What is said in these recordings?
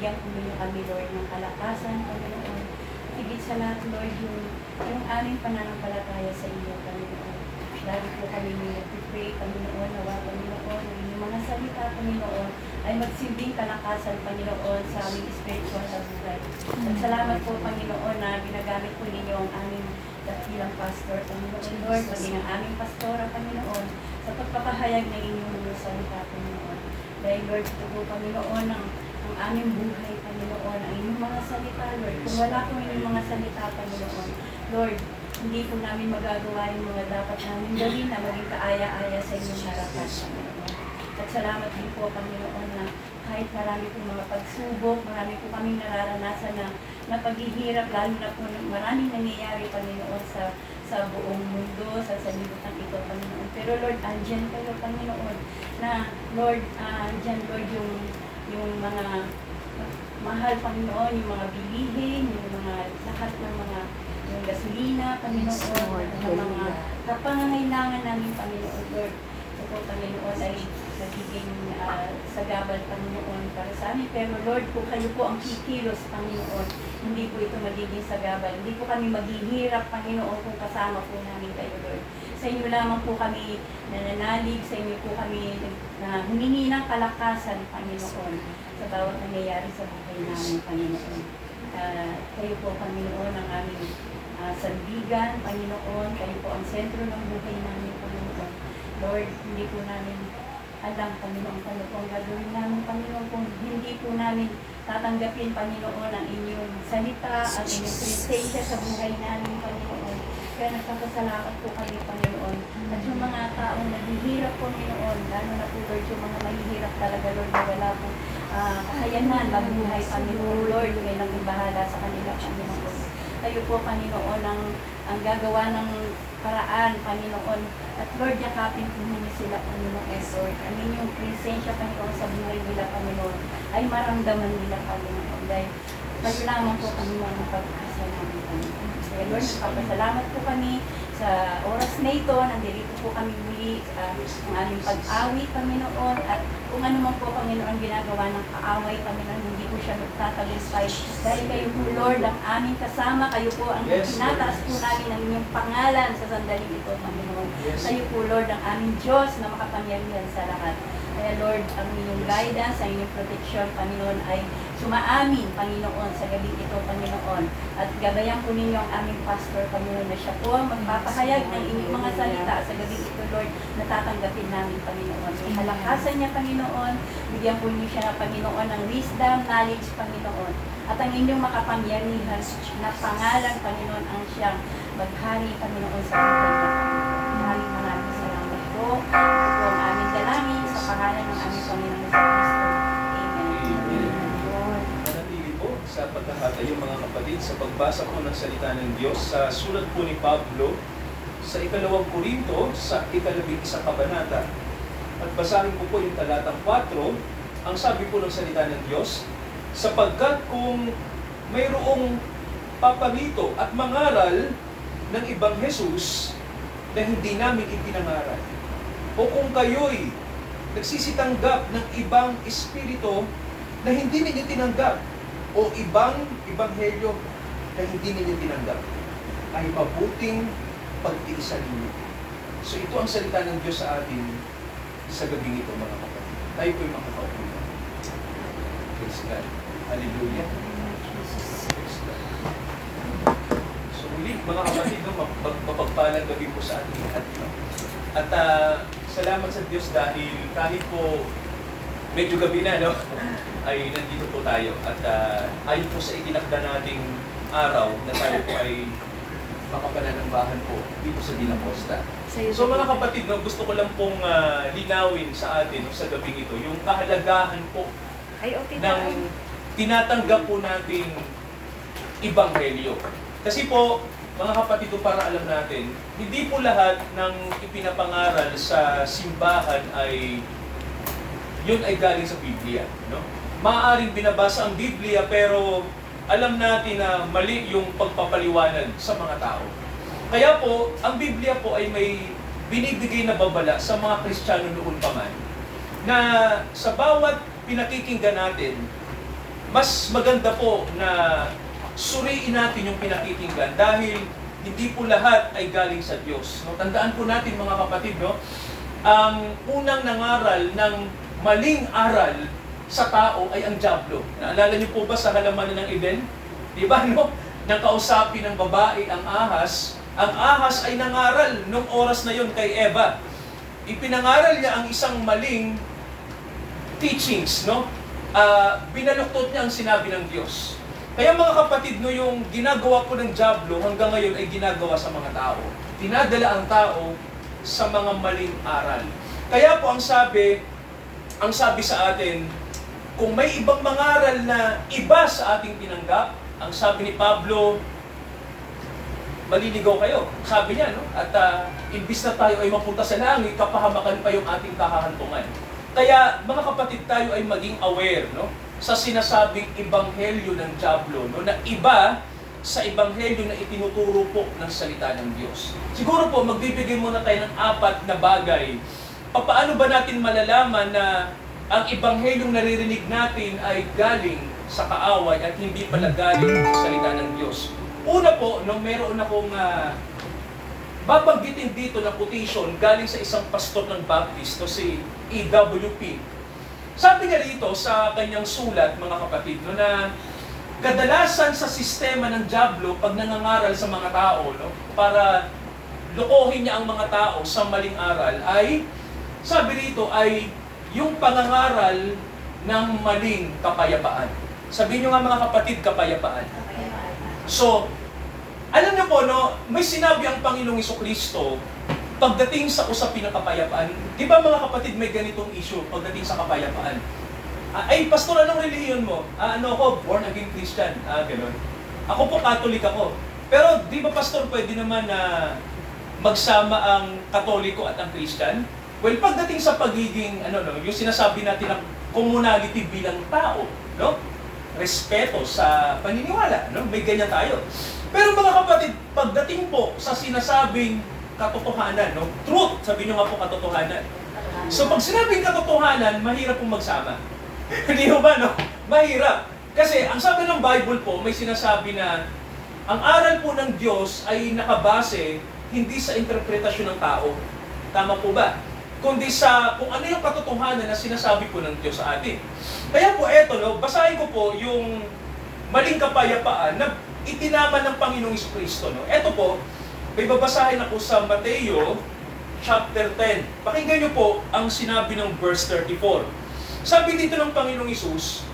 bigyan po ninyo kami, Lord, ng kalakasan, Panginoon. Higit sa lahat, Lord, yung aming pananampalataya sa inyo, Panginoon. Lagi po kami nag-pray, Panginoon, nawa, Panginoon, yung mga salita, Panginoon, ay magsilbing kalakasan, Panginoon, sa aming spiritual na buhay. At salamat po, Panginoon, na ginagamit po ninyo ang aming dakilang pastor, Panginoon, Lord, maging ang aming pastora, Panginoon, sa pagpapahayag ng inyong mga salita, Panginoon. Dahil, Lord, ito po, Panginoon, ang aming buhay, Panginoon, ang inyong mga salita, Lord. Kung wala po inyong mga salita, Panginoon, Lord, hindi po namin magagawa yung mga dapat namin gawin na maging kaaya-aya sa inyong harapan, Panginoon. At salamat din po, Panginoon, na kahit marami po mga pagsubok, marami po kaming nararanasan na paghihirap, lalo na po maraming nangyayari, Panginoon, sa buong mundo, sa sanlibutan ito, Panginoon. Pero Lord, andyan kayo, Panginoon, na Lord, andyan, Lord, yung mga mahal, Panginoon, yung mga bilihin, yung mga lahat ng mga yung gasolina, Panginoon, yung mga kapangangailangan namin, Panginoon, Lord. Ito, Panginoon, ay nagiging sagabal, Panginoon, para sa amin. Pero Lord, po kayo po ang kikilos, Panginoon. Hindi po ito magiging sagabal. Hindi po kami maghihirap, Panginoon, kung kasama po namin kayo, Lord. Sa inyo lamang po kami nananalig, sa inyo po kami humingi ng kalakasan, Panginoon, sa bawat nangyayari sa buhay namin, Panginoon. Kayo po, Panginoon, ang aming sandigan, Panginoon. Kayo po ang sentro ng buhay namin, Panginoon. Lord, hindi po namin alam, Panginoon, kung ano po ang gagawin namin, Panginoon, kung hindi po namin tatanggapin, Panginoon, ang inyong salita, ang inyong presensya sa buhay namin, Panginoon. Kaya nagpapasalamat po kami, Panginoon. At yung mga taong naghihirap, Panginoon, lalo na po, Lord, yung mga mahihirap talaga, Lord, na wala po kakayanan, mabuhay, Panginoon, Lord, ngayon ang ibahala sa kanila, Panginoon. Kayo po, Panginoon, ang gagawa ng paraan, Panginoon. At Lord, yakapin po ninyo sila, Panginoon, Lord. Ang inyong presensya, Panginoon, sa buhay nila, Panginoon, ay maramdaman nila, Panginoon. Dahil kayo lamang po, Panginoon, ang pag-asa namin, Panginoon. Kaya Lord, nagpapasalamat po kami sa oras na ito. Nandito po kami muli ang aming pag-awit, Panginoon. At kung ano man po, Panginoon, ginagawa ng kaaway, Panginoon, hindi po siya magtatagumpay. Dahil kayo po, Lord, ang aming kasama. Kayo po ang tinataas po namin ang inyong pangalan sa sandaling ito, Panginoon. Kayo po, Lord, ang aming Diyos na makapangyarihan sa lahat. Kaya, Lord, ang inyong guidance, ang inyong protection, Panginoon, ay sumaamin, Panginoon, sa gabi ito, Panginoon. At gabayan po ninyo ang aming pastor, Panginoon, na siya po ang magpapahayag ng inyong mga salita sa gabi ito, Lord, na tatanggapin namin, Panginoon. May halakasan niya, Panginoon. Bigyan po niyo siya, Panginoon, ng wisdom, knowledge, Panginoon. At ang inyong makapangyarihan na pangalan, Panginoon, ang siyang maghari, Panginoon, sa buhay niya. Maraming salamat po. Ito po ang aming dalangin sa pangalan ng aming Panginoon sa Kristo. Sa pagkakatayo, mga kapatid, sa pagbasa po ng salita ng Diyos sa sulat po ni Pablo sa 2 Korinto sa 11 kabanata. At basahin ko po yung talatang 4. Ang sabi po ng salita ng Diyos, sapagkat kung mayroong paparito at mangaral ng ibang Jesus na hindi namin ipinangaral, o kung kayo'y nagsisitanggap ng ibang espiritu na hindi ninyo tinanggap, o ibang ebanghelyo na hindi ninyo tinanggap, ay mabuting pagtiisan ninyo. So ito ang salita ng Diyos sa atin sa gabing ito, mga kapatid. Tayo po'y makakaupo. Praise God. Hallelujah. Praise God. So ulit, mga kapatid, mapagpalang gabi po sa ating lahat. At salamat sa Diyos dahil kahit po medyo gabi na, no? Ay nandito po tayo. At ayon po sa itinakda nating araw na tayo po ay makapananambahan po dito sa Dela Costa. So mga kapatid, no, gusto ko lang pong linawin sa atin sa gabing ito yung kahalagahan po ng tinatanggap po nating ibanghelyo. Kasi po, mga kapatid, para alam natin, hindi po lahat ng ipinapangaral sa simbahan ay yun ay galing sa Biblia, no? Maaaring binabasa ang Biblia pero alam natin na mali yung pagpapaliwanag sa mga tao. Kaya po, ang Biblia po ay may binibigay na babala sa mga Kristiyano noon pa man na sa bawat pinakikinggan natin, mas maganda po na suriin natin yung pinakikinggan dahil hindi po lahat ay galing sa Diyos. No? Tandaan po natin mga kapatid, no? Ang unang nangaral ng maling aral sa tao ay ang dyablo. Naalala niyo po ba sa halamanan ng Eden? Di ba, no? Nang kausapin ng babae ang ahas ay nangaral nung oras na yon kay Eva. Ipinangaral niya ang isang maling teachings, no? Binaluktot niya ang sinabi ng Diyos. Kaya mga kapatid, no, yung ginagawa po ng dyablo hanggang ngayon ay ginagawa sa mga tao. Dinadala ang tao sa mga maling aral. Kaya po ang sabi sa atin, kung may ibang mangaral na iba sa ating tinanggap, ang sabi ni Pablo, maliligaw kayo. Sabi niya, no? At imbis na tayo ay mapunta sa langit, kapahamakan pa yung ating kahahantungan. Kaya mga kapatid, tayo ay maging aware, no, sa sinasabing ebanghelyo ng dyablo, no, na iba sa ebanghelyo na itinuturo po ng salita ng Diyos. Siguro po, magbibigay muna tayo ng 4 na bagay. Paano ba natin malalaman na ang ebanghelyong naririnig natin ay galing sa kaaway at hindi pala galing sa salita ng Diyos? Una po, no, meron akong babanggitin dito na quotation galing sa isang pastor ng Baptist, no, si E.W.P. Sabi niya rito sa kanyang sulat, mga kapatid, no, na kadalasan sa sistema ng dyablo pag nangangaral sa mga tao, no, para lokohin niya ang mga tao sa maling aral, ay sabi rito ay yung pangangaral ng maling kapayapaan. Sabihin niyo nga mga kapatid, kapayapaan. So, alam niyo po, no, may sinabi ang Panginoong Jesucristo pagdating sa usapin ng kapayapaan. Di ba mga kapatid, may ganitong issue pagdating sa kapayapaan? Ay, pastor, anong relihiyon mo? Ano ako? Born again Christian. Gano'n. Ako po, Catholic ako. Pero di ba, pastor, pwede naman na magsama ang Katoliko at ang Christian? Well, pagdating sa pagiging, yung sinasabi natin ng communality bilang tao, no? Respeto sa paniniwala, no? May ganyan tayo. Pero mga kapatid, pagdating po sa sinasabing katotohanan, no? Truth, sabi nyo nga po katotohanan. So pag sinabing katotohanan, mahirap pong magsama. Hindi ba, no? Mahirap. Kasi ang sabi ng Bible po, may sinasabi na ang aral po ng Diyos ay nakabase hindi sa interpretasyon ng tao. Tama po ba? Kundi sa kung ano yung katotohanan na sinasabi po ng Diyos sa atin. Kaya po eto, no, basahin ko po yung maling kapayapaan na itinaman ng Panginoong Jesucristo, no. Eto po, may babasahin ako sa Mateo chapter 10. Pakinggan niyo po ang sinabi ng verse 34. Sabi dito ng Panginoong Hesus,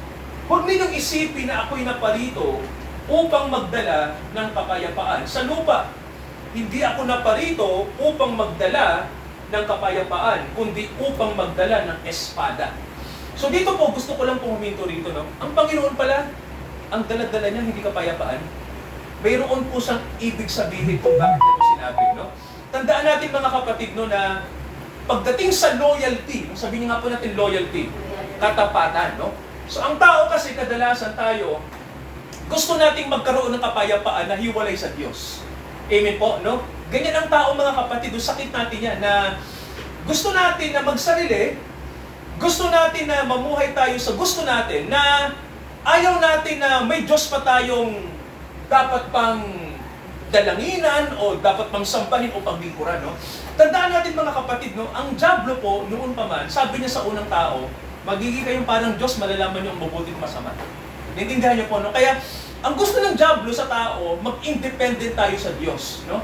huwag ninyong isipin na ako'y naparito upang magdala ng kapayapaan sa lupa. Hindi ako naparito upang magdala ng kapayapaan, kundi upang magdala ng espada. So dito po, gusto ko lang pong huminto rito, no? Ang Panginoon pala, ang dala-dala niya hindi kapayapaan. Mayroon po siyang ibig sabihin kung bakit ito sinabi, no? Tandaan natin mga kapatid, no, na pagdating sa loyalty, sabihin nga po natin loyalty, katapatan, no? So ang tao kasi kadalasan tayo, gusto nating magkaroon ng kapayapaan na hiwalay sa Diyos. Amen po, no? Ganyan ang tao mga kapatid, sakit natin yan, na gusto natin na magsarili, gusto natin na mamuhay tayo sa gusto natin, na ayaw natin na may Diyos pa tayong dapat pang dalanginan o dapat pang sambahin o paglingkuran, no? Tandaan natin mga kapatid, no, ang dyablo po, noon pa man, sabi niya sa unang tao, magiging kayong parang Diyos, malalaman niyo ang mabuti at masama. Naintindihan niyo po, no? Kaya, ang gusto ng dyablo sa tao, mag-independent tayo sa Diyos, no?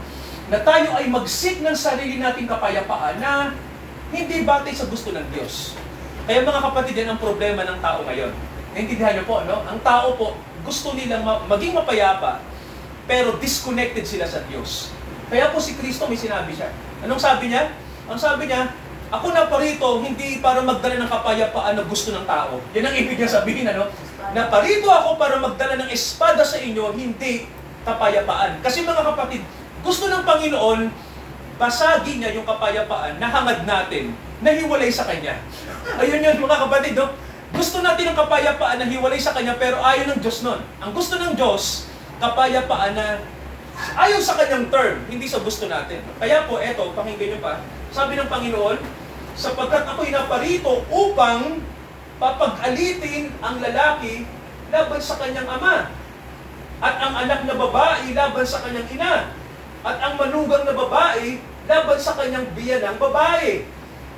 Na tayo ay mag-seek ng sarili nating kapayapaan na hindi batay sa gusto ng Diyos. Kaya mga kapatid, yan ang problema ng tao ngayon. Naintindihan niyo po, no? Ang tao po, gusto nilang maging mapayapa, pero disconnected sila sa Diyos. Kaya po si Kristo may sinabi siya. Anong sabi niya? Ang sabi niya, ako na parito, hindi para magdala ng kapayapaan na gusto ng tao. Yan ang ibig niya sabihin, ano? Na parito ako para magdala ng espada sa inyo, hindi kapayapaan. Kasi mga kapatid, gusto ng Panginoon, basagin niya yung kapayapaan na hangad natin, na hiwalay sa Kanya. Ayun yun mga kapatid, no? Gusto natin ng kapayapaan na hiwalay sa Kanya, pero ayaw ng Diyos nun. Ang gusto ng Diyos, kapayapaan na ayaw sa Kanyang term, hindi sa gusto natin. Kaya po, eto, pakinggan niyo pa, sabi ng Panginoon, sapagkat ako'y naparito upang papag-alitin ang lalaki laban sa kanyang ama. At ang anak na babae laban sa kanyang ina. At ang manugang na babae laban sa kanyang biyanang babae.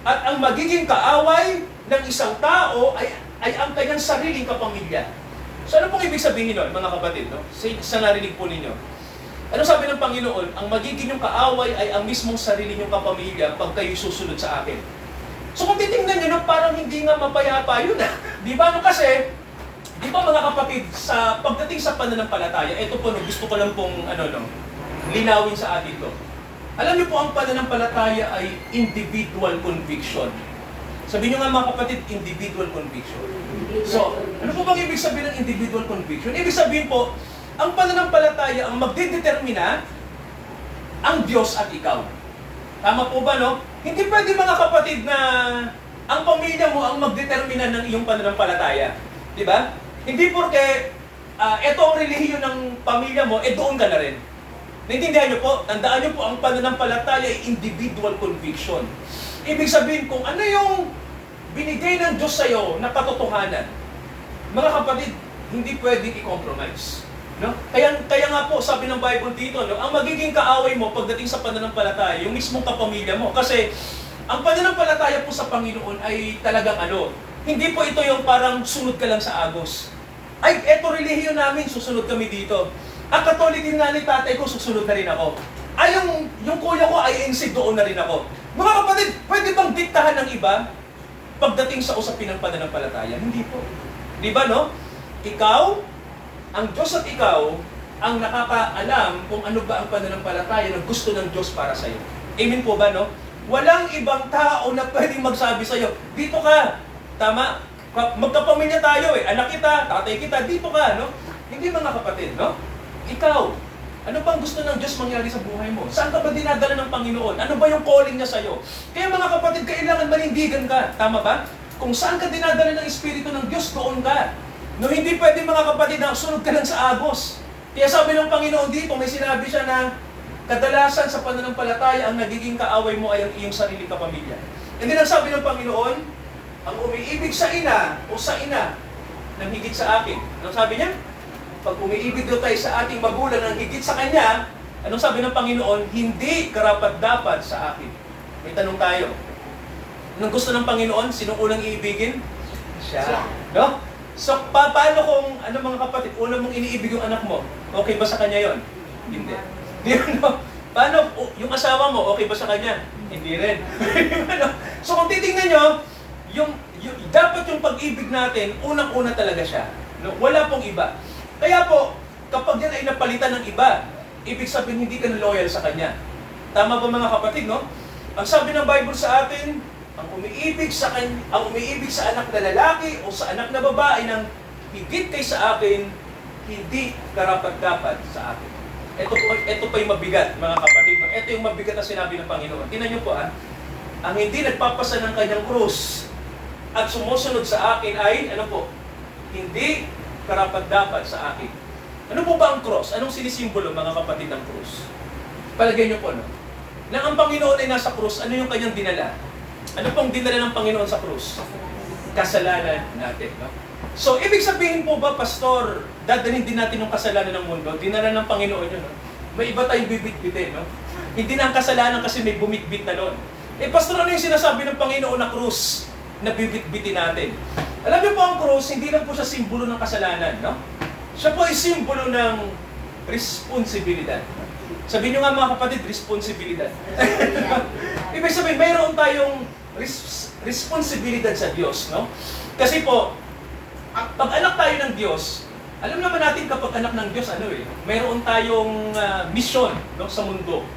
At ang magiging kaaway ng isang tao ay ang kanyang sariling kapamilya. So ano pong ibig sabihin nun, mga kapatid? No? Sa narinig po ninyo. Ano sabi ng Panginoon? Ang magiging yung kaaway ay ang mismong sarili niyong kapamilya pag kayo susunod sa akin. So kung titingnan nyo, parang hindi nga mapayapa yun. Di ba? Kasi, di ba mga kapatid, sa pagdating sa pananampalataya, ito po, gusto ko lang pong linawin sa atin to. Alam niyo po, ang pananampalataya ay individual conviction. Sabi niyo nga mga kapatid, individual conviction. So, ano po bang ibig sabihin ng individual conviction? Ibig sabihin po, ang pananampalataya ang magdedetermina ang Diyos at ikaw. Tama po ba, no? Hindi pwede mga kapatid na ang pamilya mo ang magdetermina ng iyong pananampalataya. Di ba? Hindi porke ito ang relihiyon ng pamilya mo, doon ka na rin. Naintindihan niyo po? Tandaan niyo po, ang pananampalataya ay individual conviction. Ibig sabihin kung ano yung binigay ng Diyos sa'yo na katotohanan, mga kapatid, hindi pwedeng i-compromise. No? Kaya nga po, sabi ng Bible dito, no, ang magiging kaaway mo pagdating sa pananampalataya, yung mismong kapamilya mo. Kasi ang pananampalataya po sa Panginoon ay talagang hindi po ito yung parang sunod ka lang sa agos. Ay, eto relihiyon namin, susunod kami dito. Ang Katolik din nga ni tatay ko, susunod na rin ako. Ay, yung kuya ko, INC, doon na rin ako. Mga kapatid, pwede bang diktahan ng iba pagdating sa usapin ng pananampalataya? Hindi po. Di ba, no? Ikaw, ang Diyos at ikaw, ang nakakaalam kung ano ba ang pananampalataya na gusto ng Diyos para sa iyo. Amen po ba, no? Walang ibang tao na pwedeng magsabi sa iyo, dito ka, tama? Magkapamilya tayo anak kita, tatay kita, dito ka, no? Hindi mga kapatid, no? Ikaw, ano bang gusto ng Diyos mangyari sa buhay mo? Saan ka ba dinadala ng Panginoon? Ano ba yung calling niya sa iyo? Kaya mga kapatid, kailangan manindigan ka, tama ba? Kung saan ka dinadala ng Espiritu ng Diyos, doon ka. No, hindi pwede mga kapatid na sunod ka lang sa agos. Kaya sabi ng Panginoon dito, may sinabi siya na kadalasan sa pananampalataya, ang nagiging kaaway mo ay ang iyong sarili kapamilya. And then ang sabi ng Panginoon, ang umiibig sa ina o sa ina nang higit sa akin. Anong sabi niya? Pag umiibig daw tayo sa ating magulang nang higit sa kanya, anong sabi ng Panginoon? Hindi karapat-dapat sa akin. May tanong tayo. Anong gusto ng Panginoon? Sinong unang iibigin? Siya. No? So, paano kung, mga kapatid, una mong iniibig yung anak mo? Okay ba sa kanya yon? Hindi. Paano, yung asawa mo, okay ba sa kanya? Hindi rin. So, kung titingnan nyo, dapat yung pag-ibig natin, unang-una talaga siya. No? Wala pong iba. Kaya po, kapag yan ay napalitan ng iba, ibig sabihin hindi ka na loyal sa kanya. Tama ba mga kapatid, no? Ang sabi ng Bible sa atin, ang umiibig sa anak na lalaki o sa anak na babae ng higit kay sa akin, hindi karapat-dapat sa akin. Ito pa yung mabigat, mga kapatid. Ito yung mabigat na sinabi ng Panginoon. Tingnan niyo po, ang hindi nagpapasa ng kanyang krus at sumusunod sa akin ay, hindi karapat-dapat sa akin. Ano po ba ang cross? Anong sinisimbolo, mga kapatid, ng krus? Palagay niyo po, no? Nang ang Panginoon ay nasa krus, ano yung kanyang dinala? Ano pong dinala ng Panginoon sa krus? Kasalanan natin, no? So, ibig sabihin po ba, Pastor, dadalhin din natin yung kasalanan ng mundo? Dinala ng Panginoon yun, no? May iba tayong bibit-bitin, no? Hindi na ang kasalanan kasi may bumit-bit na nun. Pastor, ano yung sinasabi ng Panginoon na krus na bibit-bitin natin? Alam niyo po, ang krus, hindi lang po siya simbolo ng kasalanan, no? Siya po ay simbolo ng responsibilidad. Sabihin niyo nga mga kapatid, responsibilidad. Ibig sabihin, mayroon tayong responsibilidad sa Diyos, no? Kasi po, pag anak tayo ng Diyos, alam naman natin kapag anak ng Diyos, mayroon tayong mission, no, sa mundo.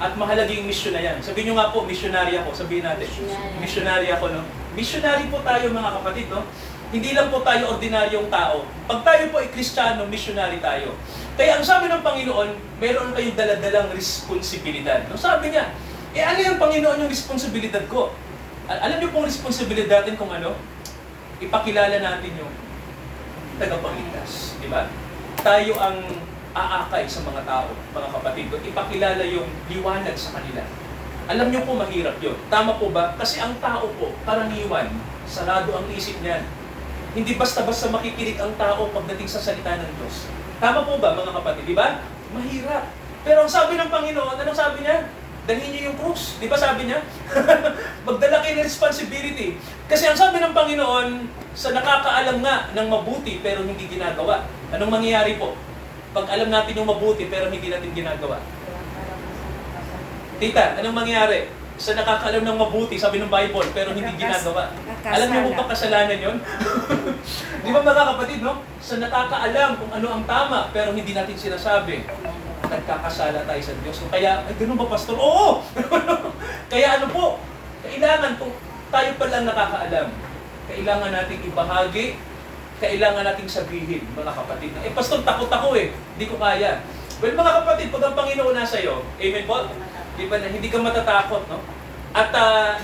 At mahalagang mission na yan. Sabihin niyo nga po, missionary ako. Sabihin natin, missionary ako, no? Missionary po tayo mga kapatid, no? Hindi lang po tayo ordinaryong tao. Pag tayo po ay Kristiyano, missionary tayo. Kaya ang sabi ng Panginoon, meron kayong daladalang responsibilidad. No? Sabi niya, ano yung Panginoon yung responsibilidad ko? Alam niyo pong responsibilidad natin kung ano? Ipakilala natin yung tagapagligtas. Di ba? Tayo ang aakay sa mga tao, mga kapatid. Ipakilala yung liwanag sa kanila. Alam niyo po, mahirap yun. Tama po ba? Kasi ang tao po, karaniwan, sarado ang isip niyan. Hindi basta-basta makikinig ang tao pagdating sa salita ng Diyos. Tama po ba, mga kapatid? Di ba? Mahirap. Pero ang sabi ng Panginoon, anong sabi niya? Dalhin niyo yung krus. Di ba sabi niya? Magdala kayo ng responsibility. Kasi ang sabi ng Panginoon, sa nakakaalam nga ng mabuti pero hindi ginagawa. Anong mangyayari po? Pag alam natin yung mabuti pero hindi natin ginagawa. Tita, anong mangyayari? Sa nakakaalam ng mabuti, sabi ng Bible, pero hindi ginagawa. Alam niyo mo ba kasalanan yon? Di ba mga kapatid, no? Sa nakakaalam kung ano ang tama, pero hindi natin sinasabi, nagkakasala tayo sa Diyos. Kaya, ay ganun ba, Pastor? Oo! Kaya ano po, kailangan kung tayo pa lang nakakaalam, kailangan nating ibahagi, kailangan nating sabihin, mga kapatid. Eh, Pastor, takot ako eh. Hindi ko kaya. Well, mga kapatid, pag ang Panginoon nasa iyo, amen po? Di ba na hindi ka matatakot, no? At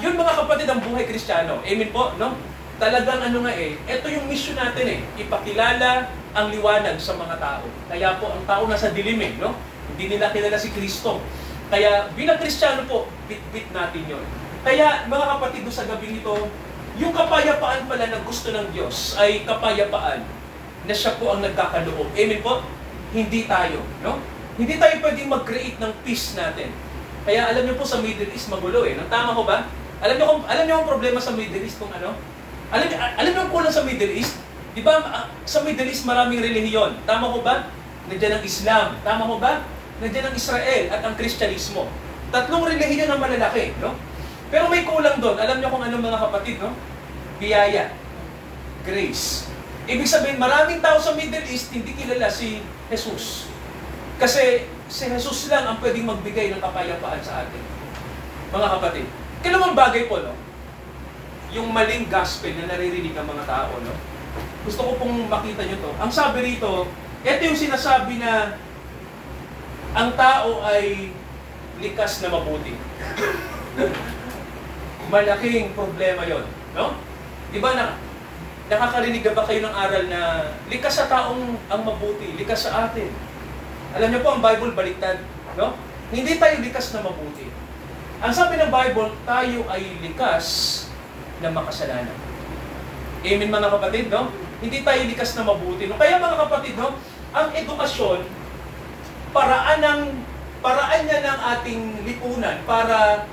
yun mga kapatid ang buhay Kristiyano. Amen po, no? Talagang ano nga eh, ito yung mission natin eh, ipakilala ang liwanag sa mga tao. Kaya po ang tao nasa dilim eh, no? Hindi nila kilala si Kristo. Kaya bilang Kristiyano po, bit-bit natin yun. Kaya mga kapatid, sa gabi ito, yung kapayapaan pala na gusto ng Diyos ay kapayapaan na siya po ang nagkakaloob. Amen po? Hindi tayo, no? Hindi tayo pwedeng mag-create ng peace natin. Kaya alam niyo po sa Middle East magulo eh. Nang tama ko ba? Alam niyo ang problema sa Middle East kung ano? Alam niyo ang kulang sa Middle East? Di ba sa Middle East maraming relihiyon? Tama ko ba? Nandiyan ang Islam. Tama ko ba? Nandiyan ang Israel at ang Kristyanismo. Tatlong relihiyon ang malalaki, no? Pero may kulang doon. Alam niyo kung ano mga kapatid, no? Biyaya. Grace. Ibig sabihin, maraming tao sa Middle East hindi kilala si Jesus. Kasi si Jesus lang ang pwedeng magbigay ng kapayapaan sa atin. Mga kapatid, dalawang bagay po, no? Yung maling gospel na naririnig ng mga tao, no? Gusto ko pong makita nyo to. Ang sabi rito, ito yung sinasabi na ang tao ay likas na mabuti. Malaking problema yon, no? Di ba nakakarinig na ba kayo ng aral na likas sa taong ang mabuti, likas sa atin? Alam niyo po, ang Bible baliktad, no? Hindi tayo likas na mabuti. Ang sabi ng Bible, tayo ay likas na makasalanan. Amen mga kapatid, no? Hindi tayo likas na mabuti. No? Kaya mga kapatid, no? Ang edukasyon, paraan niya ng ating lipunan para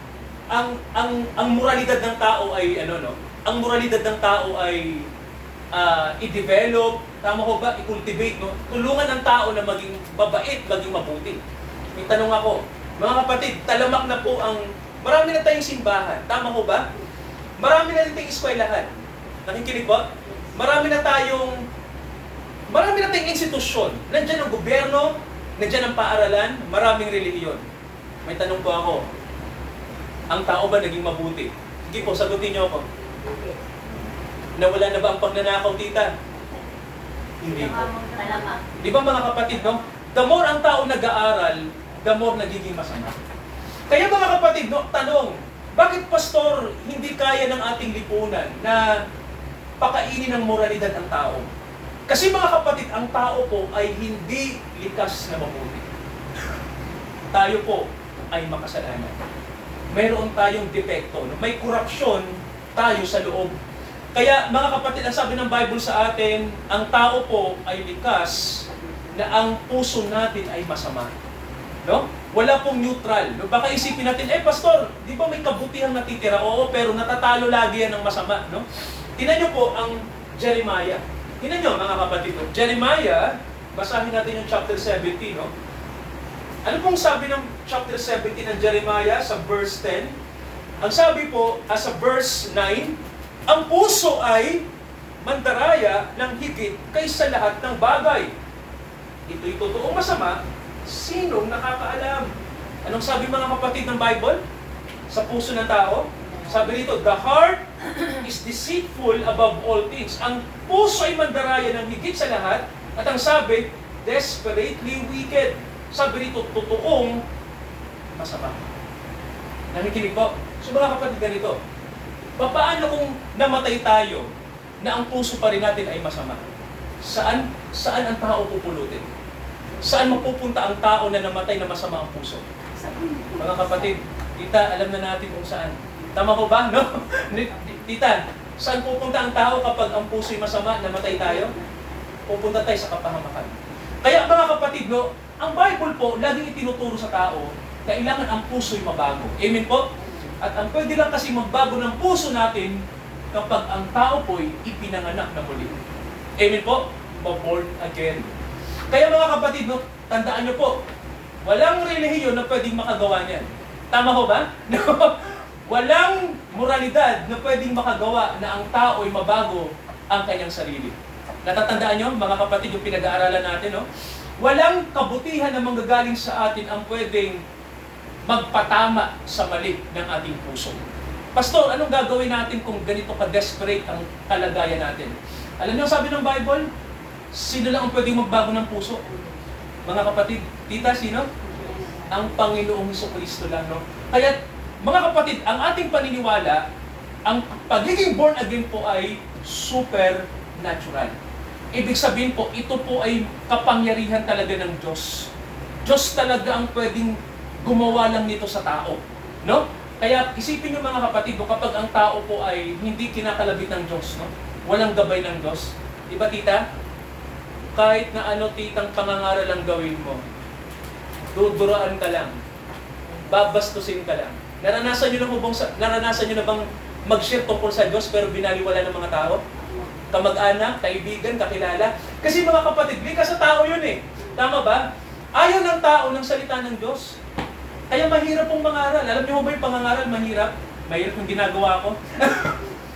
ang moralidad ng tao ay ang moralidad ng tao ay i-develop, tama ko ba, i-cultivate, no? Tulungan ang tao na maging mabait, maging mabuti. May tanong ako, mga kapatid, talamak na po marami na tayong simbahan, tama ko ba? Marami na rin tayong eskwelahan. Nakikinig ba? Marami na tayong institusyon. Nandiyan ang gobyerno, nandiyan ang paaralan, maraming relihiyon. May tanong po ako, ang tao ba naging mabuti? Sige po, sagutin niyo ako. Nawala na ba ang pagnanakaw, tita? Hindi po. Di ba mga kapatid, no? The more ang tao nag-aaral, the more nagiging masama. Kaya mga kapatid, no, tanong, bakit pastor hindi kaya ng ating lipunan na pakainin ng moralidad ang tao? Kasi mga kapatid, ang tao po ay hindi likas na mabuti. Tayo po ay makasalanan. Mayroon tayong depekto. No? May korupsyon tayo sa loob. Kaya mga kapatid, ang sabi ng Bible sa atin, ang tao po ay likas na ang puso natin ay masama. No? Wala pong neutral. No? Baka isipin natin, pastor, di ba may kabutihang natitira? Oo, pero natatalo lagi yan ng masama. No? Tingnan niyo po ang Jeremiah. Tingnan niyo mga kapatid. No? Jeremiah, basahin natin yung chapter 17. No? Ano pong sabi ng chapter 17 ng Jeremiah sa verse 10? Ang sabi po, sa verse 9, ang puso ay mandaraya ng higit kaysa lahat ng bagay. Ito'y totoong masama, sinong nakakaalam? Anong sabi mga kapatid ng Bible? Sa puso ng tao? Sabi dito, the heart is deceitful above all things. Ang puso ay mandaraya ng higit sa lahat. At ang sabi, desperately wicked. Sabi dito, totoong masama. Nakikinig po? So mga kapatid, ganito. Paano kung namatay tayo na ang puso pa rin natin ay masama? Saan ang tao pupulutin? Saan mapupunta ang tao na namatay na masama ang puso? Mga kapatid, tita, alam na natin kung saan. Tama ko ba? No? Tita, Saan pupunta ang tao kapag ang puso'y masama, namatay tayo? Pupunta tayo sa kapahamakan. Kaya mga kapatid, no, ang Bible po, laging itinuturo sa tao, kailangan ang puso'y mabago. Amen po? At ang pwede lang kasi magbago ng puso natin kapag ang tao po'y ipinanganak na muli. Amen po? Born again. Kaya mga kapatid, no, tandaan nyo po, walang relihiyon na pwedeng makagawa niyan. Tama ho ba? No? Walang moralidad na pwedeng makagawa na ang tao ay mabago ang kanyang sarili. Natatandaan nyo, mga kapatid, yung pinag-aaralan natin, no? Walang kabutihan na manggagaling sa atin ang pwedeng magpatama sa mali ng ating puso. Pastor, anong gagawin natin kung ganito ka-desperate ang kalagayan natin? Alam niyo, sabi ng Bible, sino lang ang pwedeng magbago ng puso? Mga kapatid, tita, sino? Ang Panginoong Jesucristo lang, no? Kaya, mga kapatid, ang ating paniniwala, ang pagiging born again po ay supernatural. Ibig sabihin po, ito po ay kapangyarihan talaga ng Diyos. Diyos talaga ang pwedeng gumawa lang nito sa tao, no? Kaya isipin niyo mga kapatid, kapag ang tao po ay hindi kinakalabit ng Diyos, no? Walang gabay ng Diyos. Di ba, tita? Kahit na ano, titang pangangaral ang gawin mo, duduraan ka lang, babastusin ka lang. Naranasan niyo na bang mag-share tungkol sa Diyos pero binaliwala ng mga tao? Kamag-anak, kaibigan, kakilala. Kasi mga kapatid, likas sa tao yun eh. Tama ba? Ayaw ng tao ng salita ng Diyos. Kaya mahirap pong mangaral. Alam niyo ba yung pangangaral mahirap? Mahirap yung ginagawa ko.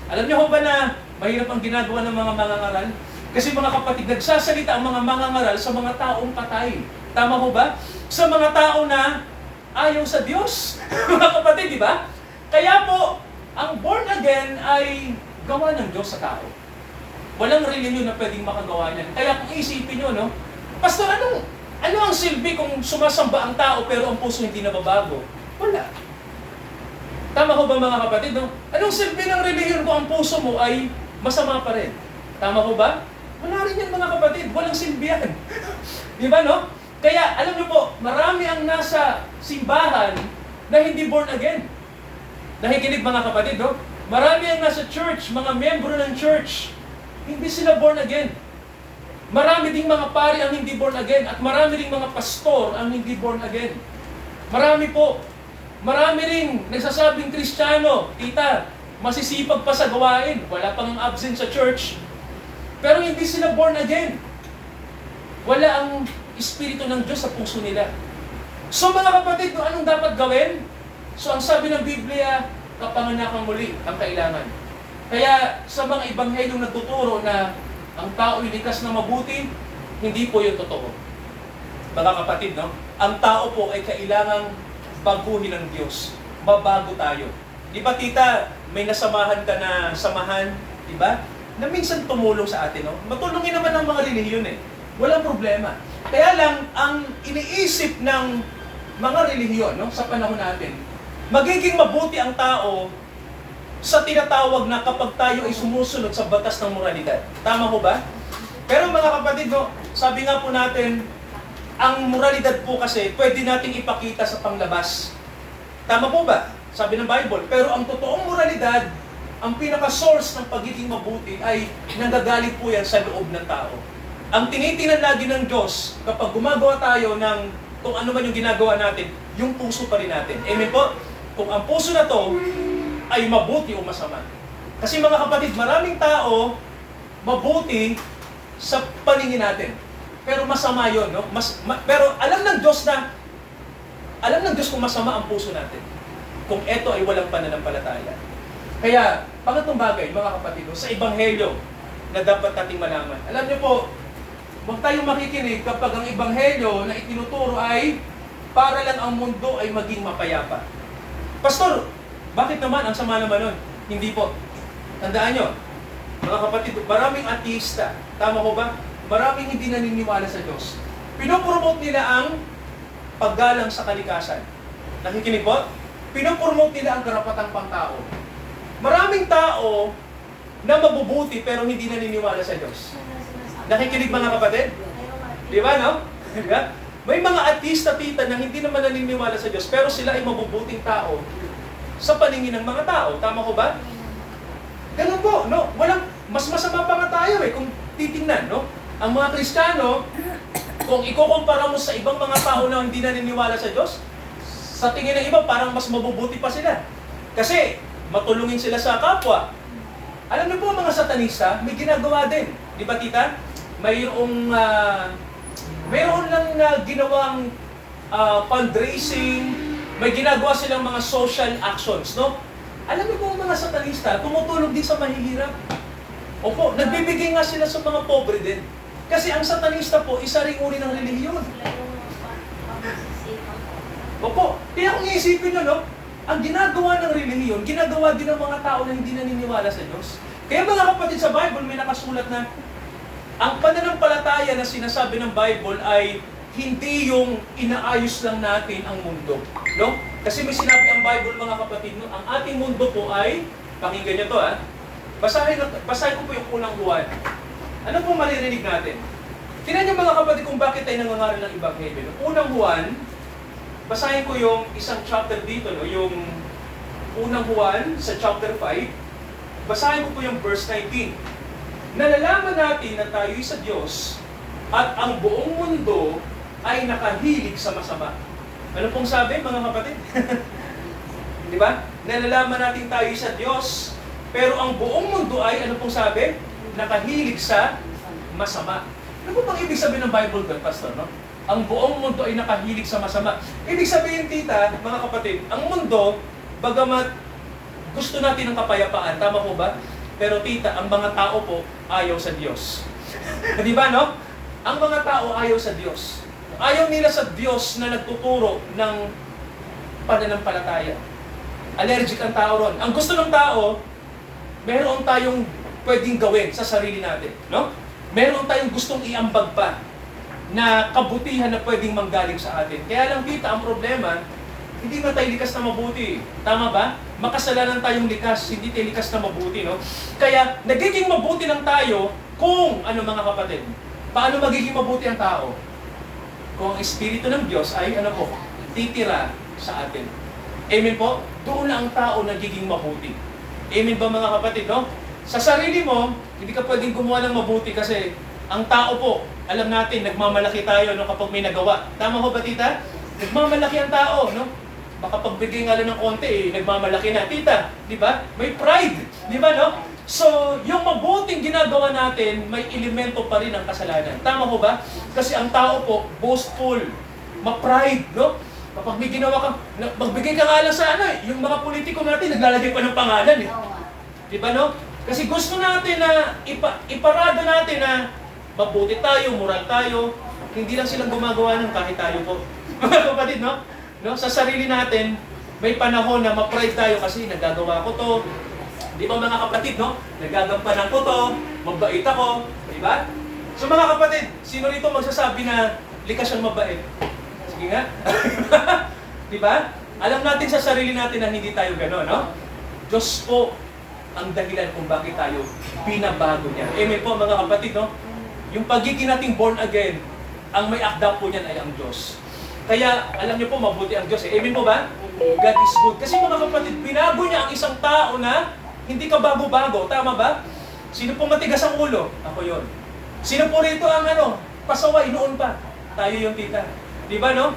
Alam niyo ba na mahirap ang ginagawa ng mga mangangaral? Kasi mga kapatid, nagsasalita ang mga mangangaral sa mga taong patay. Tama ho ba? Sa mga tao na ayaw sa Diyos. Mga kapatid, di ba? Kaya po, ang born again ay gawa ng Diyos sa tao. Walang relihiyon na pwedeng makagawa niyan. Kaya kung isipin nyo, no? Pastor, ano ang silbi kung sumasamba ang tao pero ang puso hindi nababago? Wala. Tama ho ba mga kapatid, no? Anong silbi ng relihiyon kung ang puso mo ay masama pa rin? Tama ho ba? Wala rin yan mga kapatid. Walang silbi yan. Di ba, no? Kaya, alam niyo po, marami ang nasa simbahan na hindi born again. Nakikinig mga kapatid, no? Marami ang nasa church, mga membro ng church, hindi sila born again. Marami ding mga pari ang hindi born again at marami ding mga pastor ang hindi born again. Marami po. Marami ring nagsasabing Kristiyano, tita, masisipag pa sa gawain, wala pang absent sa church. Pero hindi sila born again. Wala ang Espiritu ng Diyos sa puso nila. So mga kapatid, anong dapat gawin? So ang sabi ng Biblia, kapanganakan muli ang kailangan. Kaya sa mga ebanghelyong nagtuturo na ang tao ay likas na mabuti, hindi po yun totoo. Mga kapatid, no? Ang tao po ay kailangang baguhin ng Diyos. Mabago tayo. Di ba tita, may nasamahan ka na samahan, di ba? Na minsan tumulong sa atin, no? Matulungin naman ang mga relihiyon eh. Walang problema. Kaya lang, ang iniisip ng mga relihiyon, no, sa panahon natin, magiging mabuti ang tao sa tinatawag na kapag tayo ay sumusunod sa batas ng moralidad. Tama ho ba? Pero mga kapatid, no, sabi nga po natin, ang moralidad po kasi pwede nating ipakita sa panglabas. Tama po ba? Sabi ng Bible. Pero ang totoong moralidad, ang pinaka-source ng pagiging mabuti ay nanggagaling po yan sa loob ng tao. Ang tinitingnan lagi ng Diyos, kapag gumagawa tayo ng kung ano man yung ginagawa natin, yung puso pa rin natin. Amen po? Kung ang puso na to ay mabuti o masama. Kasi mga kapatid, maraming tao mabuti sa paningin natin. Pero masama yun, no? Pero alam ng Diyos kung masama ang puso natin. Kung eto ay walang pananampalataya. Kaya, pangatlong bagay, mga kapatid, sa Ebanghelyo na dapat nating malaman. Alam niyo po, huwag tayong makikinig kapag ang Ebanghelyo na itinuturo ay para lang ang mundo ay maging mapayapa. Pastor, bakit naman ang sama naman nun? Hindi po. Tandaan nyo, mga kapatid, maraming ateista. Tama ko ba? Maraming hindi naniniwala sa Diyos. Pinopromote nila ang paggalang sa kalikasan. Nakikinig po? Pinopromote nila ang karapatang pangtao. Maraming tao na mabubuti pero hindi naniniwala sa Diyos. Nakikinig mga kapatid? Di ba, no? Di ba? May mga artista, tita, na hindi naman naniniwala sa Diyos pero sila ay mabubuting tao sa paningin ng mga tao. Tama ko ba? Ganun po, no? Mas masama pa nga tayo kung titingnan, no? Ang mga Kristiyano, kung ikukumpara mo sa ibang mga tao na hindi naniniwala sa Diyos, sa tingin ng iba, parang mas mabubuti pa sila. Kasi, matulungin sila sa kapwa. Alam niyo po, mga satanista, may ginagawa din. Di ba, tita? Mayroon lang na ginawang fundraising, may ginagawa silang mga social actions, no? Alam niyo po, mga satanista, tumutulong din sa mahihirap. Opo, nagbibigay nga sila sa mga pobre din. Kasi ang satanista po, isa ring uri ng relihiyon. Opo, kaya kung iisipin nyo, no? Ang ginagawa ng relihiyon, ginagawa din ng mga tao na hindi naniniwala sa Diyos. Kaya mga kapatid, sa Bible may nakasulat na ang pananampalataya na sinasabi ng Bible ay hindi yung inaayos lang natin ang mundo. No? Kasi may sinabi ang Bible, mga kapatid, no? Ang ating mundo po ay, pakinggan nyo to basahin ko po yung unang Juan. Ano po maririnig natin? Tingnan nyo mga kapatid kung bakit tayo nangangaral ng Ebanghelyo. No? Unang Juan, basahin ko yung isang chapter dito, no? Yung unang Juan sa chapter 5. Basahin ko po yung verse 19. Nalalaman natin na tayo'y sa Diyos at ang buong mundo ay nakahilig sa masama. Ano pong sabi, mga kapatid? Di ba? Nalalaman natin tayo'y sa Diyos, pero ang buong mundo ay, ano pong sabi? Nakahilig sa masama. Ano po bang ibig sabihin ng Bible doon, Pastor? No? Ang buong mundo ay nakahilig sa masama. Ibig sabihin, tita, mga kapatid, ang mundo, bagamat gusto natin ng kapayapaan, tama po ba? Pero tita, ang mga tao po ayaw sa Diyos. Di ba, no? Ang mga tao ayaw sa Diyos. Ayaw nila sa Diyos na nagtuturo ng pananampalataya. Allergic ang tao ron. Ang gusto ng tao, meron tayong pwedeng gawin sa sarili natin, no? Meron tayong gustong iambag pa na kabutihan na pwedeng manggaling sa atin. Kaya lang tita, ang problema, hindi na tayo likas na mabuti. Tama ba? Makasalanan tayong likas, hindi tayo likas na mabuti, no? Kaya, nagiging mabuti lang tayo kung, ano mga kapatid, paano magiging mabuti ang tao? Kung ang Espiritu ng Diyos ay, ano po, titira sa atin. Amen po? Doon na ang tao nagiging mabuti. Amen ba mga kapatid, no? Sa sarili mo, hindi ka pwedeng gumawa ng mabuti kasi ang tao po, alam natin, nagmamalaki tayo no, kapag may nagawa. Tama ho ba, tita? Nagmamalaki ang tao, no? Baka pagbigay nga lang ng konti, nagmamalaki na. Tita, di ba? May pride, di ba, no? So, yung mabuting ginagawa natin, may elemento pa rin ng kasalanan. Tama ho ba? Kasi ang tao po, boastful, ma-pride, no? Kapag may ginawa ka, magbigay ka nga lang sa yung mga politiko natin, naglalagay pa ng pangalan, eh. Di ba, no? Kasi gusto natin na iparada natin na mabuti tayo, moral tayo, hindi lang silang gumagawa ng kahit tayo po. Mga kapatid, no? Sa sarili natin, may panahon na ma-pride tayo kasi nagagawa ko to. Di ba mga kapatid, no? Nagagampanan ko to, mabait ako, di ba? So mga kapatid, sino rito magsasabi na likas ang mabait? Sige nga. Di ba? Alam natin sa sarili natin na hindi tayo gano'n, no? Diyos po ang dahilan kung bakit tayo binabago niya. Amen po mga kapatid, no? Yung pagiging nating born again, ang may akda po niyan ay ang Diyos. Kaya, alam niyo po, mabuti ang Diyos. Amen po ba? God is good. Kasi mga kapatid, binago niya ang isang tao na hindi ka bago-bago. Tama ba? Sino po matigas ang ulo? Ako yon. Sino po rito ang pasaway noon pa? Tayo yung tita. Di ba, no?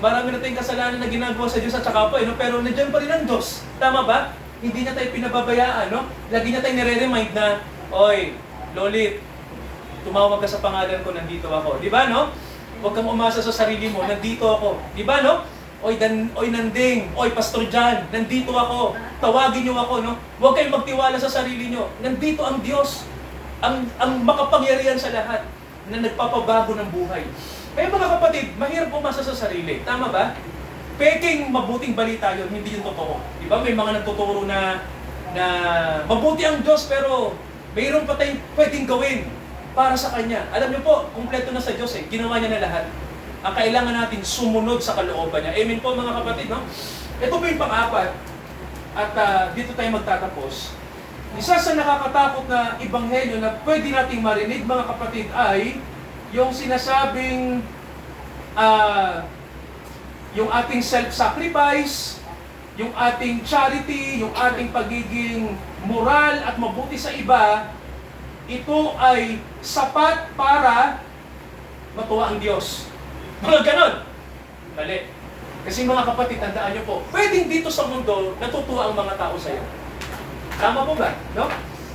Marami na tayong kasalanan na ginagawa sa Diyos at saka po, no? Pero nandiyan pa rin ang Diyos. Tama ba? Hindi niya tayo pinababayaan, no? Lagi niya tayo nire-remind na, oy, Lolit, tumawag ka sa pangalan ko, nandito ako. Di ba, no? Huwag kang umasa sa sarili mo, nandito ako. Di ba, no? Oy, Nanding, oy, Pastor John, nandito ako. Tawagin niyo ako, no? Huwag kayong magtiwala sa sarili niyo. Nandito ang Diyos. Ang makapangyarihan sa lahat na nagpapabago ng buhay. Kaya mga kapatid, mahirap umasa sa sarili. Tama ba? Peking mabuting balita yun, hindi yun totoo. Di ba? May mga nagtuturo na mabuti ang Diyos pero mayroon pa tayong pwedeng gawin para sa Kanya. Alam niyo po, kumpleto na sa Diyos eh. Ginawa niya na lahat. Ang kailangan natin sumunod sa kalooban niya. Amen po mga kapatid, no? Ito po yung pang-apat. At dito tayo magtatapos. Isa sa nakakatakot na ebanghelyo na pwede nating marinig mga kapatid ay yung sinasabing yung ating self-sacrifice, yung ating charity, yung ating pagiging moral at mabuti sa iba, ito ay sapat para matuwa ang Diyos. Mga ganon. Mali. Kasi mga kapatid, tandaan nyo po, pwedeng dito sa mundo, natutuwa ang mga tao sa iyo. Tama po ba? No?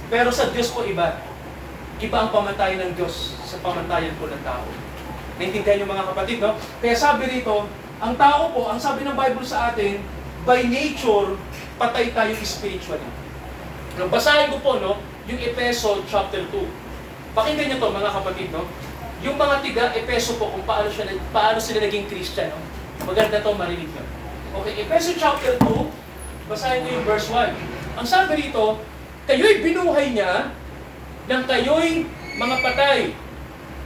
Pero sa Diyos po iba. Iba ang pamantayan ng Diyos sa pamantayan po ng tao. Naintindihan nyo mga kapatid, no? Kaya sabi rito, ang tao po, ang sabi ng Bible sa atin, by nature, patay tayo spiritually. No, basahin ko po, no, yung Efeso chapter 2. Pakinggan nyo to mga kapatid, no? Yung mga tiga-Efeso po, kung paano sila naging Christian, no? Maganda to, marinig nyo. Okay, Efeso chapter 2, basahin ko yung verse 1. Ang sabi rito, kayo'y binuhay niya nang kayo'y mga patay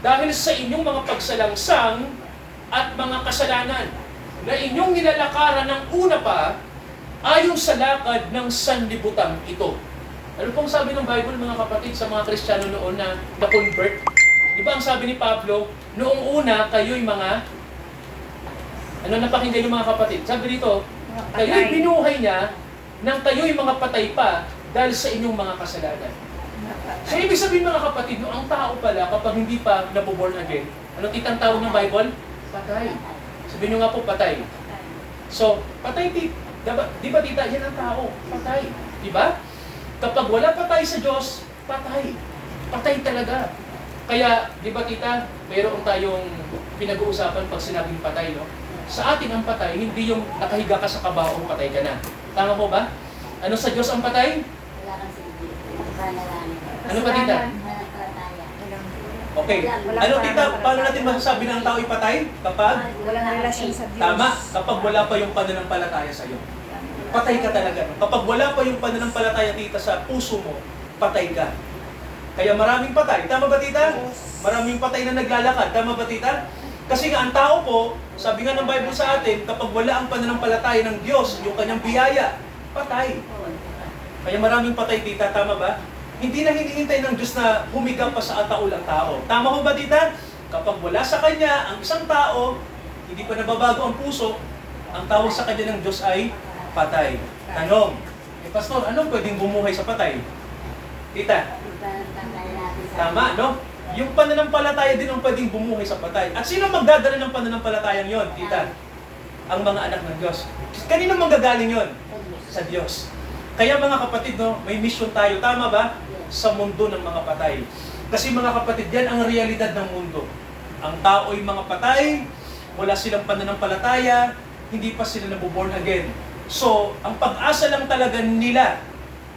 dahil sa inyong mga pagsalangsang at mga kasalanan na inyong nilalakaran ng una pa ayon sa lakad ng sanlibutan ito. Ano pong sabi ng Bible mga kapatid sa mga Kristiyano noon na na-convert? Di ba ang sabi ni Pablo, noong una kayo'y mga, ano napakinggan yung mga kapatid? Sabi dito, kayo'y binuhay niya nang kayo'y mga patay pa dahil sa inyong mga kasalanan. So, ibig sabihin mga kapatid, no, ang tao pala, kapag hindi pa naboborn again, ano titang tawag ng Bible? Patay. Sabihin nyo nga po, patay. So, patay, di ba tita, yan ang tao, patay. Di ba? Kapag wala patay sa Diyos, patay. Patay talaga. Kaya, di ba tita, mayroon tayong pinag-uusapan pag sinabing patay, no? Sa atin ang patay, hindi yung nakahiga ka sa kabaong patay ka na. Tama po ba? Ano sa Diyos ang patay? Wala kang sige. Panalangin. Ano pa tita? Pananampalataya. Okay. Ano tita, paano natin masasabi na ang tao ipatay? Kapag? Walang relasyon sa Diyos. Tama. Kapag wala pa yung pananampalataya sa iyo. Patay ka talaga. Kapag wala pa yung pananampalataya tita sa puso mo, patay ka. Kaya maraming patay. Tama ba tita? Maraming patay na naglalakad. Tama ba tita? Kasi nga ang tao po, sabi nga ng Bible sa atin, kapag wala ang pananampalataya ng Diyos, yung kanyang biyaya, patay. Kaya maraming patay tita. Tama ba? Hindi na hinihintay ng Diyos na humiga pa sa ataol ang tao. Tama ko ba tita? Kapag wala sa kanya ang isang tao, hindi pa nababago ang puso, ang tawag sa kanya ng Diyos ay patay. Tanong, Pastor, anong pwedeng bumuhay sa patay? Tita, tama, no? Yung pananampalataya din ang pwedeng bumuhay sa patay. At sino magdadala ng pananampalatayang yon, tita? Ang mga anak ng Diyos. Kanino manggagaling yon? Sa Diyos. Kaya mga kapatid, no, may mission tayo. Tama ba? Sa mundo ng mga patay. Kasi mga kapatid, yan ang realidad ng mundo. Ang tao'y mga patay, wala silang pananampalataya, hindi pa sila nabuborn again. So, ang pag-asa lang talaga nila,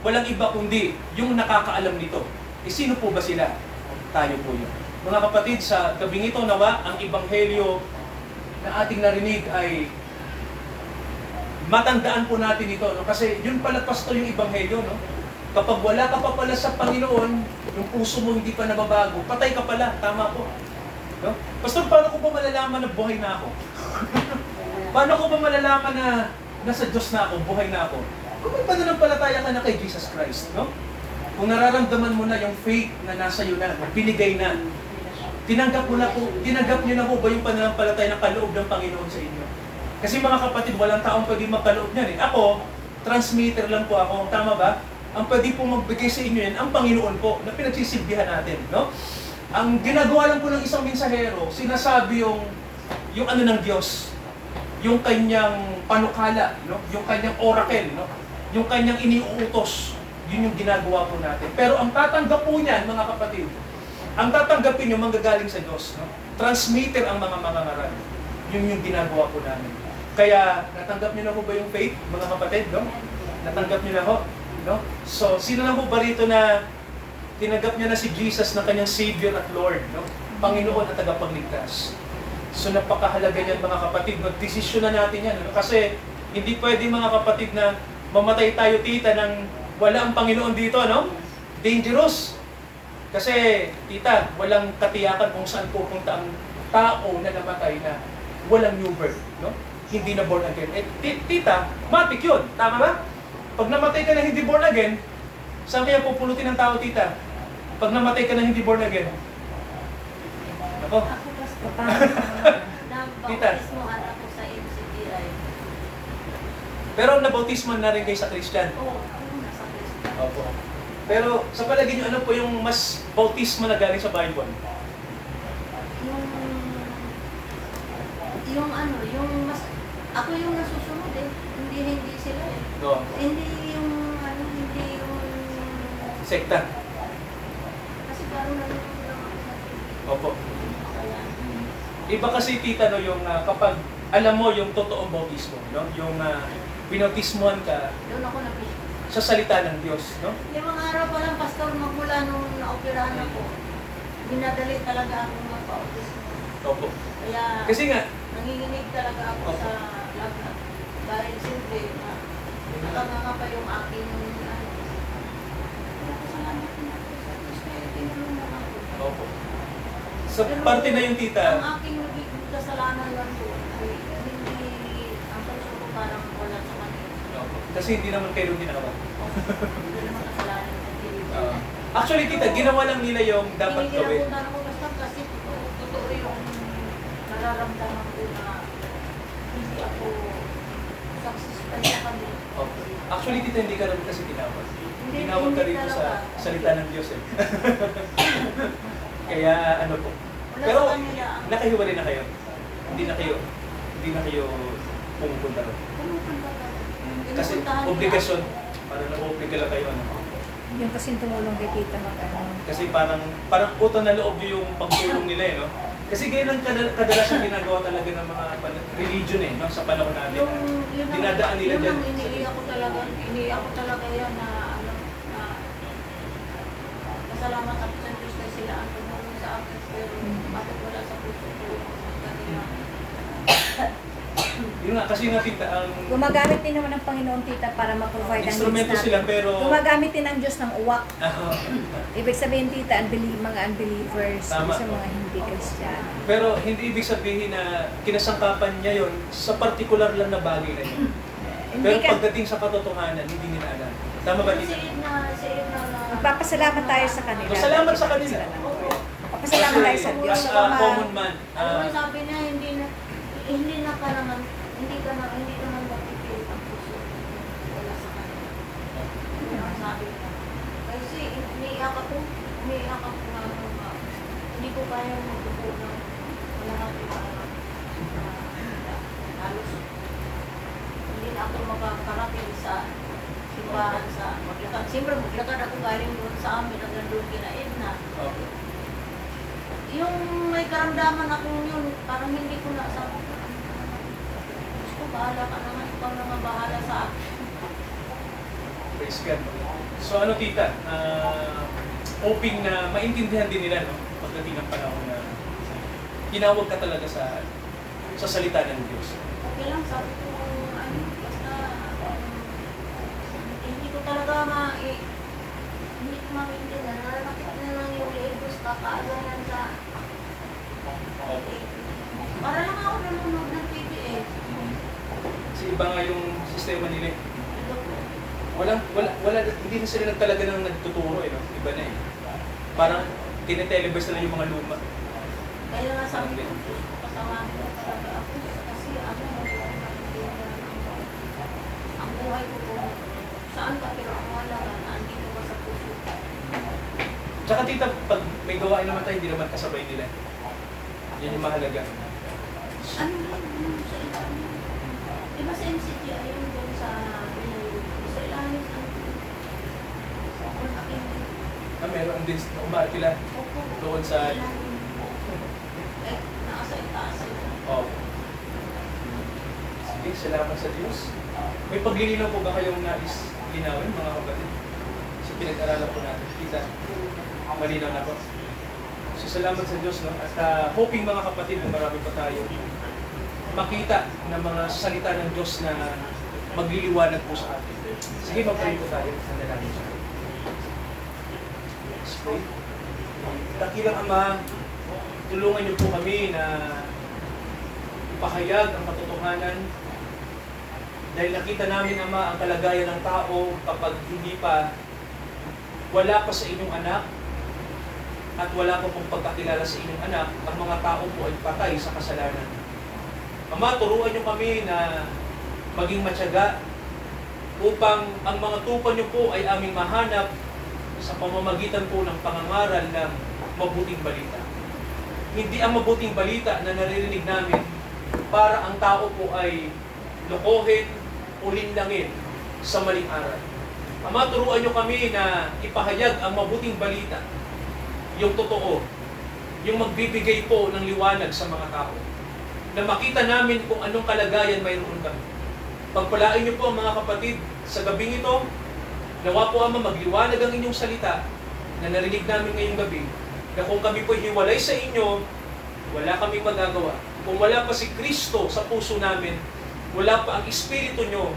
walang iba kundi yung nakakaalam nito. E sino po ba sila? Tayo po yun. Mga kapatid, sa gabing ito nawa, ang ebanghelyo na ating narinig ay matandaan po natin ito. No? Kasi yun pala, Pastor, yung ebanghelyo. No? Kapag wala ka pa pala sa Panginoon, yung puso mo hindi pa nababago, patay ka pala. Tama po. No? Pastor, paano ko ba malalaman na buhay na ako? Paano ko ba malalaman na nasa Diyos na ako, buhay na ako? Kung may pananampalataya ka na kay Jesus Christ, no? Kung nararamdaman mo na yung faith na nasa iyo na, binigay na, tinanggap niyo na po ba yung pananampalataya na kaloob ng Panginoon sa inyo? Kasi mga kapatid, walang taong pwede magkaloob niyan eh. Ako, transmitter lang po ako, tama ba? Ang pwede po magbigay sa inyo yan, ang Panginoon po, na pinagsisilbihan natin, no? Ang ginagawa lang po ng isang mensahero, sinasabi yung ano ng Diyos, yung kanyang panukala, no? Yung kanyang oracle, no? Yung kanyang iniuutos, yun yung ginagawa po natin. Pero ang tatanggap po niyan, mga kapatid, ang tatanggapin nyo manggagaling sa Diyos, no? Transmitter ang mga mangangaral. Yun yung ginagawa po namin. Kaya, natanggap nyo na po ba yung faith, mga kapatid, no? Natanggap nyo na ho, no? So, sino na po ba rito na tinanggap nyo na si Jesus na kanyang Savior at Lord, no? Panginoon at tagapagligtas. So, napakahalaga niyan, mga kapatid. Mag-desisyon na natin yan, no? Kasi, hindi pwede, mga kapatid, na mamatay tayo, tita, ng wala ang Panginoon dito, no? Dangerous. Kasi, tita, walang katiyakan kung saan pupunta ang tao na namatay na walang new birth, no? Hindi na born again. Eh, tita, matik yun. Tama ba? Pag namatay ka na hindi born again, saan kaya pupulutin ng tao, tita? Pag namatay ka na hindi born again? Ako? Ako, Pastor. Tita. Nabaptis mo anak ko sa MCGI. Pero nabautismo na rin kayo sa Christian. Oo, nasa Christian. Opo. Pero sa palagay niyo, ano po yung mas bautismo na galing sa Bible? Yung ano, yung mas, ako yung nasusunod eh. Hindi sila eh. No. Hindi yung, ano, hindi yung, Sekta. kasi parang nanonood lang ako sa TV. Opo. Kaya, Iba kasi tita no, yung kapag alam mo yung totoong bautismo, no? Yung binautismohan ka doon ako nabisyo. sa salita ng Diyos, no? Yung mga araw pa lang, pastor, magmula nung naoperahan ako, binadali talaga ako magpa-autismo. Opo. Kaya, Kasi nga, nanginginig talaga ako Opo. sa lagnat. Dahil simple na nakanganga pa yung aking ano. Kaya kasalamat din ako sa Diyos kaya tinulungan ako. opo. Sa parte na yung Ang tita, aking naging kasalanan lang po ay hindi, ang puso ko parang wala sa kanila. opo. Kasi hindi naman kayo ginagawa. Hindi naman kasalanan sa Pilipinas. Actually, tita, ginawa lang nila yung dapat gawin. Kinikilabutan ako basta kasi totoo yung nararamdaman ko na hindi ako successful sa kanila. Opo. Actually, tita, hindi ka naman kasi tinawag. Hindi, Tinawag ka hindi rito talaga. sa salita ng Diyos eh. Kaya ano po. Wala Pero sa kanila. nakahiwalay na kayo. Hindi na kayo pumupunta ron. Pumupunta ka. Kasi Pinupuntahan obligasyon, parang na-obliga lang kayo. Ano? Yung kasing tumulong kay tita mag-ano. Kasi parang utang na loob yung pagtulong nila eh, no? Kasi ganyan ang kadalasan ginagawa talaga ng mga religion eh, no? Sa panahon natin. Yun ang- Dinadaan nila yun dyan. ang iniiyak ko talaga yan na ano, na pasalamat ako sa Diyos kasi sila ang tumulong sa akin pero bakit wala sa puso ko yung kanila. Yun nga, kasi nga tita, ang Gumagamit din naman ng Panginoon tita para ma-provide ang needs instrumento natin. sila pero... Gumagamit din ang Diyos ng uwak. Ah, Ibig sabihin tita, mga unbelievers, Tama. sa mga hindi Kristiyano. pero hindi ibig sabihin na kinasangkapan niya yon sa partikular lang na bagay na yun. Hindi Pero ka, pagdating sa katotohanan, hindi nila alam. Tama ba Si tita? Edna na magpapasalamat tayo sa kanila. Salamat sa kanila. Papasalamat tayo sa Diyos. As a common man, ano man sabi niya, hindi ka naman mapipilit ang puso. Wala sa kanila. Yun ang sabi niya. Kasi umiiyak ako nga, hindi ko kaya magpupunan. Wala na halos hindi na ako makakarating sa simbahan sa maglakad. Siyempre maglakad ako galing doon sa amin hanggang doon kina Edna. okay. Yung may karamdaman akong yun, parang hindi ko na sabi ko, gusto ko, bahala ka naman, ikaw naman bahala sa akin. Praise God. So ano tita, hoping na maintindihan din nila no, pagdating ng panahon na tinawag ka talaga sa salita ng Diyos. Okay lang, sabi ko, ano, basta, hindi ko talaga hindi ko maintindihan. Nakakit na lang yung Legos, kakaagalan sa, Okay. para lang ako nanonood ng PBS. Kasi iba nga yung sistema nila. eh. Ito po. Wala, hindi na sila talaga nang nagtuturo eh, no? Iba na eh. Parang tineteleverse na lang yung mga luma. Kaya nga sabi ko, kasamahan ko talaga ako kasi ako ang buhay ko po. Saan ka pero ang halaga na andito ka sa puso. Tsaka tita, pag may gawain naman tayo, hindi naman kasabay nila. Yan yung mahalaga. Ano yun sa ilalim? Diba sa MCT ayun doon sa ilalim ang aking Meron din umaatila opo. doon sa... ilalim. Eh, nasa itaas yun. Oh. Sige, salamat sa Diyos. May paglilinaw po ba kayong nais linawin, mga kapatid? So pinag-aralan po natin. Kita, malinaw na po. So salamat sa Diyos, no? At hoping mga kapatid na marami pa tayo makita ng mga salita ng Diyos na magliliwanag po sa atin. Sige, mag-pray po tayo. Sandalangin siya. Let's pray. Dakilang Ama, tulungan niyo po kami na ipahayag ang katotohanan dahil nakita namin, Ama, ang kalagayan ng tao kapag hindi pa wala pa sa inyong anak at wala pa pong pagkakilala sa inyong anak, ang mga tao po ay patay sa kasalanan. Ama, turuan niyo kami na maging matyaga upang ang mga tupa niyo po ay aming mahanap sa pamamagitan po ng pangangaral ng mabuting balita. Hindi ang mabuting balita na naririnig namin para ang tao po ay lokohin o linlangin sa maling aral. Ama, turuan niyo kami na ipahayag ang mabuting balita, yung totoo, yung magbibigay po ng liwanag sa mga tao, na makita namin kung anong kalagayan mayroon kami. Pagpalain niyo po ang mga kapatid sa gabing ito, nawa po Ama magliwanag ang inyong salita na narinig namin ngayong gabi, na kung kami po hiwalay sa inyo, wala kaming magagawa. Kung wala pa si Kristo sa puso namin, wala pa ang Espiritu nyo,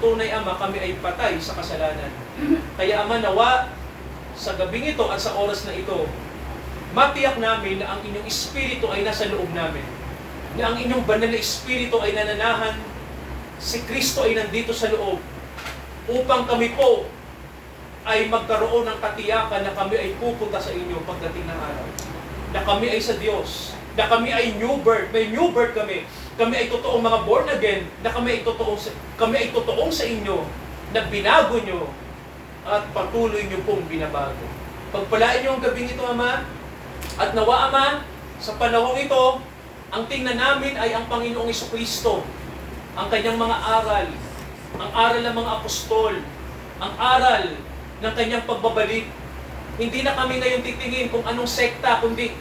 tunay Ama, kami ay patay sa kasalanan. Kaya Ama, nawa sa gabing ito at sa oras na ito, matiyak namin na ang inyong Espiritu ay nasa loob namin, na ang inyong banal na Espiritu ay nananahan, si Kristo ay nandito sa loob, upang kami po ay magkaroon ng katiyakan na kami ay pupunta sa inyo pagdating ng araw. Na kami ay sa Diyos, na kami ay new birth, may new birth kami. Kami ay totoong mga born again, na kami ay totoong sa inyo, na binago nyo at patuloy nyo pong binabago. Pagpalain nyo ang gabing ito, Ama, at nawa, Ama, sa panahong ito, ang tingnan namin ay ang Panginoong Jesucristo, ang kanyang mga aral, ang aral ng mga apostol, ang aral ng kanyang pagbabalik. Hindi na kami ngayon titingin kung anong sekta, kundi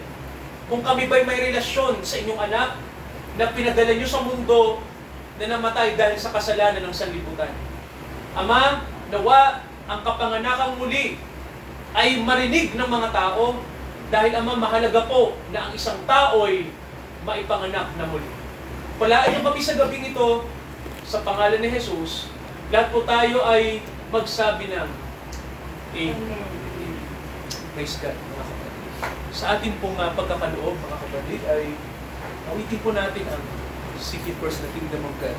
kung kami ba'y may relasyon sa inyong anak na pinadala nyo sa mundo na namatay dahil sa kasalanan ng sanlibutan. Ama, nawa ang kapanganakang muli ay marinig ng mga tao dahil Ama, mahalaga po na ang isang tao'y maipanganak na muli. Palain niyo kami sa gabing ito sa pangalan ni Jesus. Lahat po tayo ay magsabi ng Amen. Praise God, mga kapatid. Sa atin pong pagkakaloob, mga kapatid, ay awitin po natin ang Seek ye first the kingdom of God.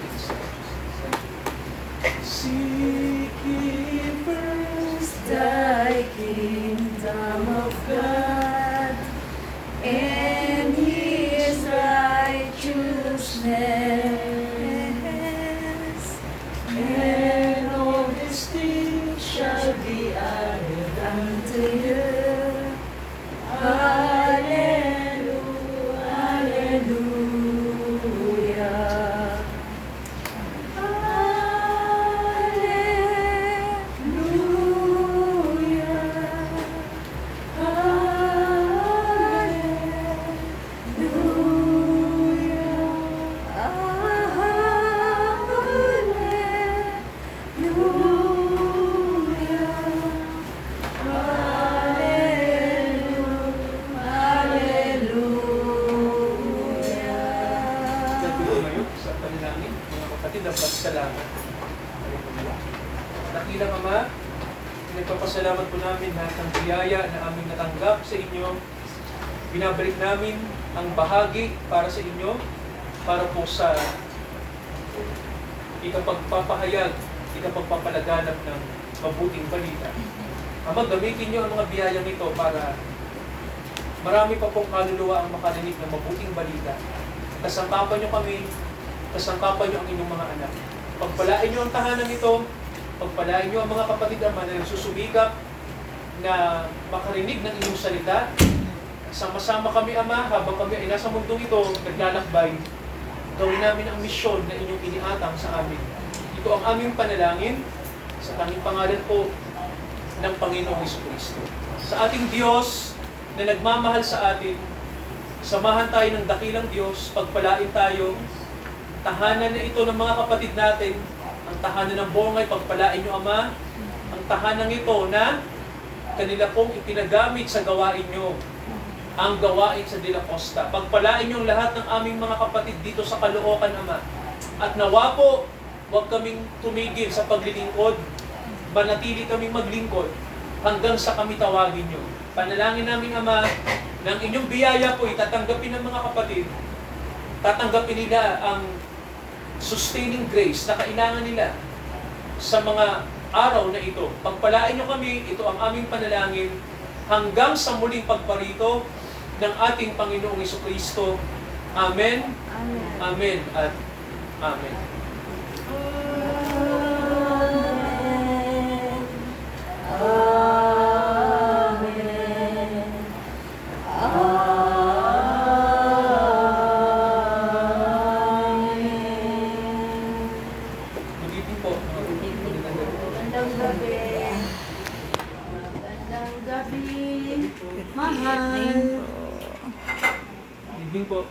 Seek ye first Thy kingdom of God and His righteousness, and all these things shall be added unto you. Hallelujah, hallelujah. Salamat. Dakilang Ama, pinagpapasalamat po namin lahat ng biyaya na aming natanggap sa inyo. Binabalik namin ang bahagi para sa inyo, para po sa ikapagpapahayag, ikapagpapalaganap ng mabuting balita. Ama, gamitin niyo ang mga biyayang ito para marami pa pong kaluluwa ang makarinig ng mabuting balita. Kasangkapan niyo kami, kasangkapan niyo ang inyong mga anak. Pagpalain niyo ang tahanan ito, pagpalain niyo ang mga kapatid Ama na nagsusubikap na makarinig ng inyong salita. Sama-sama kami Ama, habang kami ay nasa mundong ito, naglalakbay, gawin namin ang misyon na inyong iniatang sa amin. Ito ang aming panalangin sa tanging pangalan po ng Panginoong Jesucristo. Sa ating Diyos na nagmamahal sa atin, samahan tayo ng dakilang Diyos, pagpalain tayo, tahanan na ito ng mga kapatid natin, ang tahanan ng Bongay, pagpalain nyo Ama, ang tahanan ito na kanila pong ipinagamit sa gawain nyo, ang gawain sa De La Costa. Pagpalain nyo lahat ng aming mga kapatid dito sa Caloocan Ama, at nawa po, huwag kaming tumigil sa paglilingkod, manatili kaming maglingkod hanggang sa kami tawagin nyo. Panalangin namin Ama, ng inyong biyaya po itatanggapin ng mga kapatid, tatanggapin nila ang sustaining grace na kailangan nila sa mga araw na ito. Pagpalain nyo kami, ito ang aming panalangin hanggang sa muling pagparito ng ating Panginoong Jesucristo. Amen, Amen. Amen at Amen. Amen. Amen. Amen. Good evening po. Magandang gabi. Magandang gabi. Mahal. Good evening po.